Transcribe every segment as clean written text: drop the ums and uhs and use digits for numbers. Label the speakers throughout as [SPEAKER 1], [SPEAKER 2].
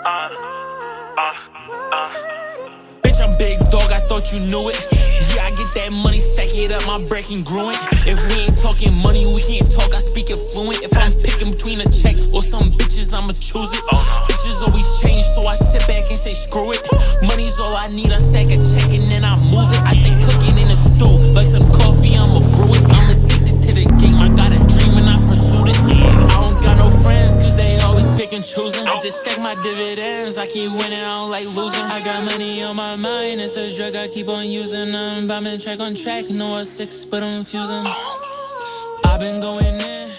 [SPEAKER 1] Bitch, I'm big dog, I thought you knew it. Yeah, I get that money, stack it up, my break congruent. If we ain't talking money, we can't talk, I speak it fluent. If I'm picking between a check or some bitches, I'ma choose it. Bitches always change, so I sit back and say screw it. Money's all I need, I stack a check and then I move it. I stay cooking in the stew, like some coffee, I'ma brew it. I'm addicted to the game, I got a dream and I pursued it. I don't got no friends, cause they always pick and choosing. I just stack my dividends, I keep winning, I don't like losing. I got money on my mind, it's a drug I keep on using. I'm bombing track on track, no a 6, but I'm fusing. I've been going in.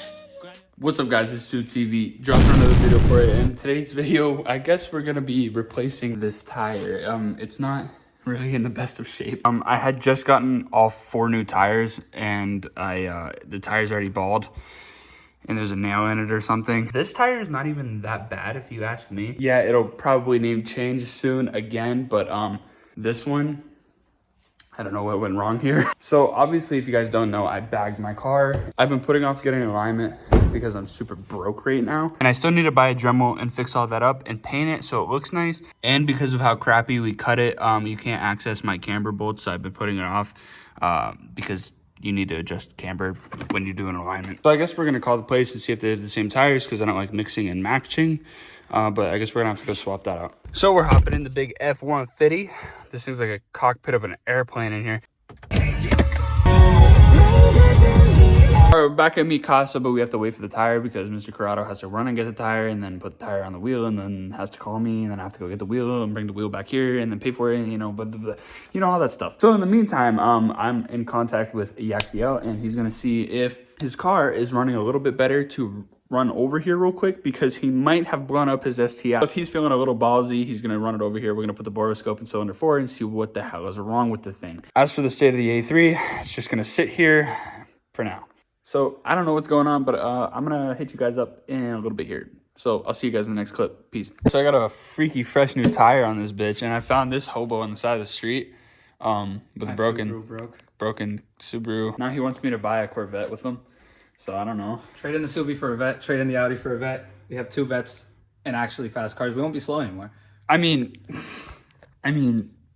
[SPEAKER 2] What's up guys, it's TV dropping another video for you. In today's video, I guess we're gonna be replacing this tire. It's not really in the best of shape. I had just gotten off 4 new tires and the tire's already bald and there's a nail in it or something. This tire is not even that bad if you ask me. Yeah, it'll probably need change soon again, but this one, I don't know what went wrong here. So obviously, if you guys don't know, I bagged my car. I've been putting off getting alignment because I'm super broke right now. And I still need to buy a Dremel and fix all that up and paint it so it looks nice. And because of how crappy we cut it, you can't access my camber bolts. So I've been putting it off because you need to adjust camber when you do an alignment. So I guess we're gonna call the place and see if they have the same tires because I don't like mixing and matching. But I guess we're gonna have to go swap that out. So we're hopping in the big F-150. This thing's like a cockpit of an airplane in here. All right, we're back at Mi Casa, but we have to wait for the tire because Mr. Corrado has to run and get the tire and then put the tire on the wheel and then has to call me and then I have to go get the wheel and bring the wheel back here and then pay for it, and, you know, but you know, all that stuff. So in the meantime, I'm in contact with Yaxiel and he's gonna see if his car is running a little bit better to run over here real quick because he might have blown up his STI. If he's feeling a little ballsy, he's gonna run it over here. We're gonna put the boroscope in cylinder 4 and see what the hell is wrong with the thing. As for the state of the A3, it's just gonna sit here for now. So I don't know what's going on, but I'm gonna hit you guys up in a little bit here. So I'll see you guys in the next clip. Peace. So I got a freaky fresh new tire on this bitch, and I found this hobo on the side of the street with a broken Subaru. Now he wants me to buy a Corvette with him. So I don't know.
[SPEAKER 3] Trade in the Subi for a vet. Trade in the Audi for a vet. We have 2 vets and actually fast cars. We won't be slow anymore.
[SPEAKER 2] I mean,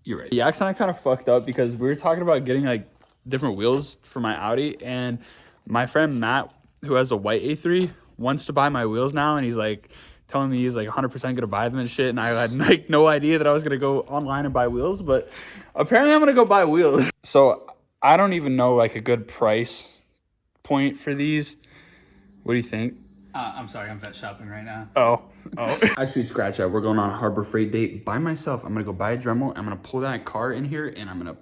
[SPEAKER 2] you're right. Yax and I kind of fucked up because we were talking about getting like different wheels for my Audi, and my friend Matt, who has a white A3, wants to buy my wheels now, and he's like telling me he's like 100% gonna buy them and shit. And I had like no idea that I was gonna go online and buy wheels, but apparently I'm gonna go buy wheels. So I don't even know like a good price point for these. What do you think?
[SPEAKER 3] I'm sorry, I'm vet shopping right now.
[SPEAKER 2] Oh. Actually, scratch that. We're going on a Harbor Freight date by myself. I'm gonna go buy a Dremel. I'm gonna pull that car in here, and I'm gonna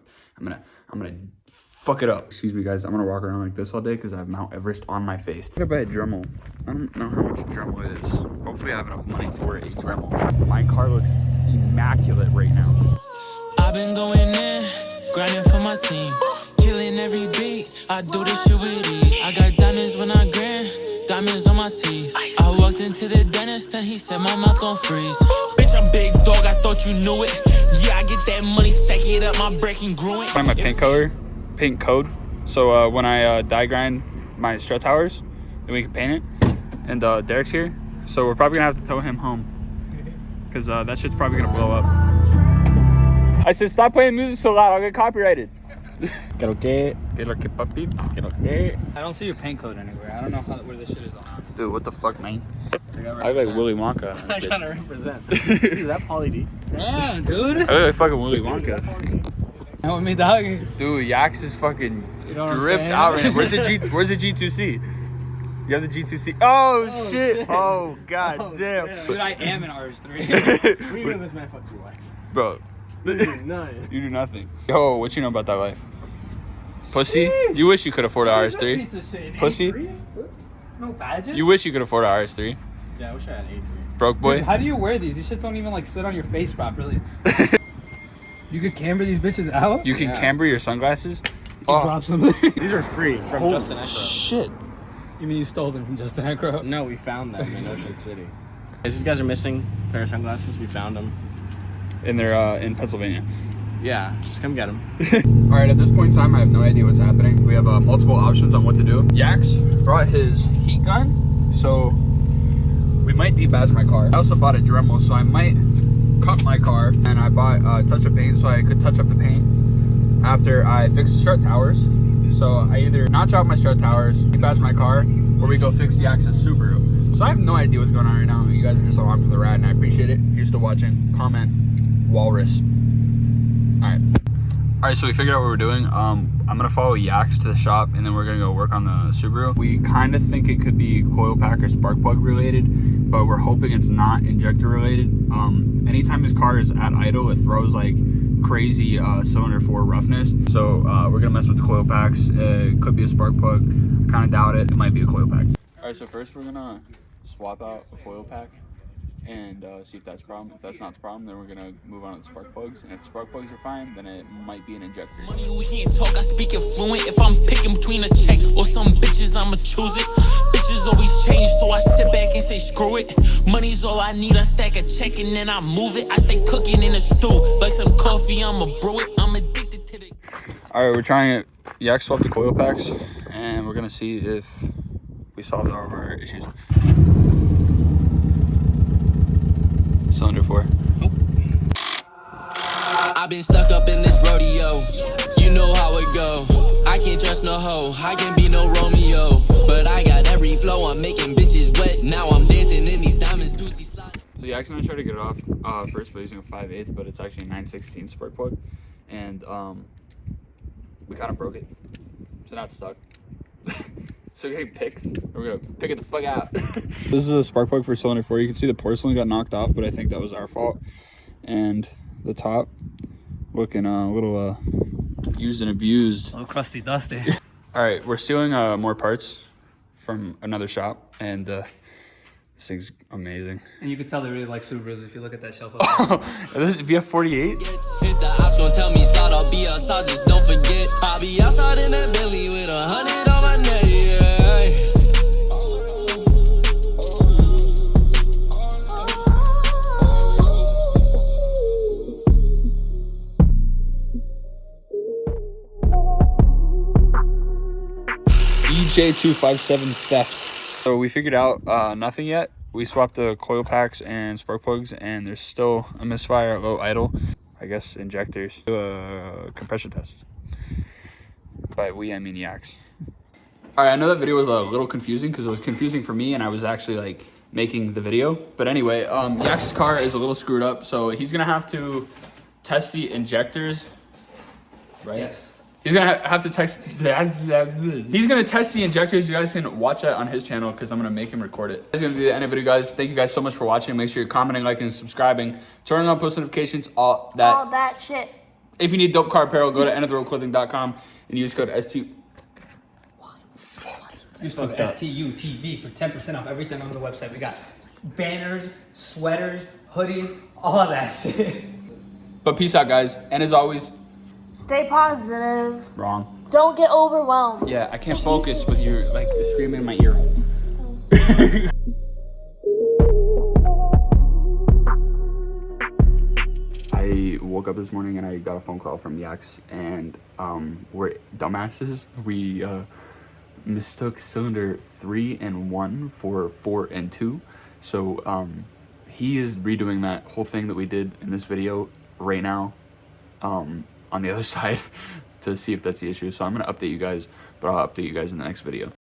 [SPEAKER 2] fuck it up. Excuse me, guys. I'm gonna walk around like this all day because I have Mount Everest on my face. I'm gonna buy a Dremel. I don't know how much a Dremel is. Hopefully, I have enough money for a Dremel. My car looks immaculate right now.
[SPEAKER 1] I've been going in, grinding for my team. Killing every beat, I do this shit with ease. I got diamonds when I grind, diamonds on my teeth. I walked into the dentist and he said my mouth gon' freeze. Bitch, I'm big dog, I thought you knew it. Yeah, I get that money, stack it up, my break congruent.
[SPEAKER 2] Find my paint code. So when I die grind my strut towers, then we can paint it. And Derek's here, so we're probably gonna have to tow him home because that shit's probably gonna blow up. I said stop playing music so loud, I'll get copyrighted.
[SPEAKER 3] Get okay.
[SPEAKER 2] Papi.
[SPEAKER 3] I don't see your paint code anywhere. I don't know where this shit is on.
[SPEAKER 2] Dude, what the fuck, man? I look like Willy Wonka.
[SPEAKER 3] I gotta represent. Is that Pauly D? Yeah, dude.
[SPEAKER 2] I look like fucking Willy Wonka.
[SPEAKER 3] That with me, dog.
[SPEAKER 2] Dude, Yax is fucking dripped
[SPEAKER 3] saying?
[SPEAKER 2] out right now. Where's the G2C? You have the G2C. Oh shit. Oh god damn.
[SPEAKER 3] Dude, I am an RS3. What do you know this man fucked your wife?
[SPEAKER 2] Bro.
[SPEAKER 3] You do
[SPEAKER 2] nothing. Yo, what you know about that life? Pussy? You wish you could afford an RS3. Pussy?
[SPEAKER 3] No badges?
[SPEAKER 2] You wish you could afford an RS3.
[SPEAKER 3] Yeah, I wish I had an A3.
[SPEAKER 2] Broke boy?
[SPEAKER 3] Dude, how do you wear these? These shit don't even like sit on your face properly. You could camber these bitches out?
[SPEAKER 2] You can camber your sunglasses?
[SPEAKER 3] Drop some. These are free from Justin Eckro.
[SPEAKER 2] Shit.
[SPEAKER 3] You mean you stole them from Justin Eckro?
[SPEAKER 4] No, we found them in Ocean City. If you guys are missing a pair of sunglasses, we found them.
[SPEAKER 2] And they're in Pennsylvania.
[SPEAKER 4] Yeah, just come get them.
[SPEAKER 2] All right, at this point in time, I have no idea what's happening. We have multiple options on what to do. Yax brought his heat gun, so we might debadge my car. I also bought a Dremel, so I might cut my car, and I bought touch-up paint so I could touch up the paint after I fix the strut towers. So I either notch out my strut towers, debadge my car, or we go fix the Skxtes Subaru. So I have no idea what's going on right now. You guys are just along for the ride, and I appreciate it. If you're still watching, comment walrus. All right, so we figured out what we're doing. I'm gonna follow Skxtes to the shop, and then we're gonna go work on the Subaru. We kind of think it could be coil pack or spark plug related, but we're hoping it's not injector related. Anytime his car is at idle, it throws like crazy cylinder 4 roughness. So we're gonna mess with the coil packs. It could be a spark plug. I kind of doubt it. It might be a coil pack. All right, so first we're gonna swap out a coil pack and see if that's a problem. If that's not the problem, then we're gonna move on to the spark plugs. And if the spark plugs are fine, then it might be an injector.
[SPEAKER 1] Money, we can't talk, I speak it fluent. If I'm picking between a check or some bitches, I'ma choose it. Bitches always change, so I sit back and say screw it. Money's all I need, I stack a check and then I move it. I stay cooking in a stew, like some coffee, I'ma brew it. I'm addicted to the...
[SPEAKER 2] All right, we're trying it. Skxtes swapped the coil packs, and we're gonna see if we solved all of our issues. Cylinder 4.
[SPEAKER 1] I've been stuck up in this rodeo. You know how it go. I can't trust no hoe. I can't be no Romeo. But I got every flow. I'm making bitches wet. Now I'm dancing in these diamonds.
[SPEAKER 2] So Skxtes and I tried to get it off first by using a 5/8, but it's actually a 9/16 spark plug, and we kind of broke it. So now it's stuck. So we're getting picks. We're gonna pick it the fuck out. This is a spark plug for cylinder 4. You can see the porcelain got knocked off, but I think that was our fault. And the top looking a little used and abused.
[SPEAKER 3] A little crusty dusty.
[SPEAKER 2] All right, we're stealing more parts from another shop, and this thing's amazing.
[SPEAKER 3] And you can tell they really like Subarus if you look at that shelf.
[SPEAKER 2] This is VF48.
[SPEAKER 1] Hit the ops, gon' tell me start, I'll be outside, just don't forget. I'll be outside in that Bentley with 100 on my neck, yeah.
[SPEAKER 2] EJ257 theft. So we figured out nothing yet. We swapped the coil packs and spark plugs, and there's still a misfire at low idle. I guess injectors. Do a compression test. By we, I mean Skxtes. All right, I know that video was a little confusing because it was confusing for me, and I was actually like making the video. But anyway, Skxtes' car is a little screwed up, so he's gonna have to test the injectors, right?
[SPEAKER 3] Yes.
[SPEAKER 2] He's gonna have to text. He's gonna test the injectors. You guys can watch that on his channel because I'm gonna make him record it. That's gonna be the end of the video, guys. Thank you guys so much for watching. Make sure you're commenting, liking, and subscribing. Turning on post notifications. All that
[SPEAKER 5] shit.
[SPEAKER 2] If you need dope car apparel, go to endoftheroadclothing.com and use code ST.
[SPEAKER 3] Use code STUTV for 10% off everything on the website. We got banners, sweaters, hoodies, all of that shit.
[SPEAKER 2] But peace out, guys. And as always,
[SPEAKER 5] Stay positive.
[SPEAKER 2] wrong.
[SPEAKER 5] Don't get overwhelmed.
[SPEAKER 2] Yeah, I can't focus with you like screaming in my ear. I woke up this morning and I got a phone call from Skxtes, and we're dumbasses. We mistook cylinder 3 and 1 for 4 and 2. So he is redoing that whole thing that we did in this video right now on the other side to see if that's the issue. So I'm gonna update you guys, but I'll update you guys in the next video.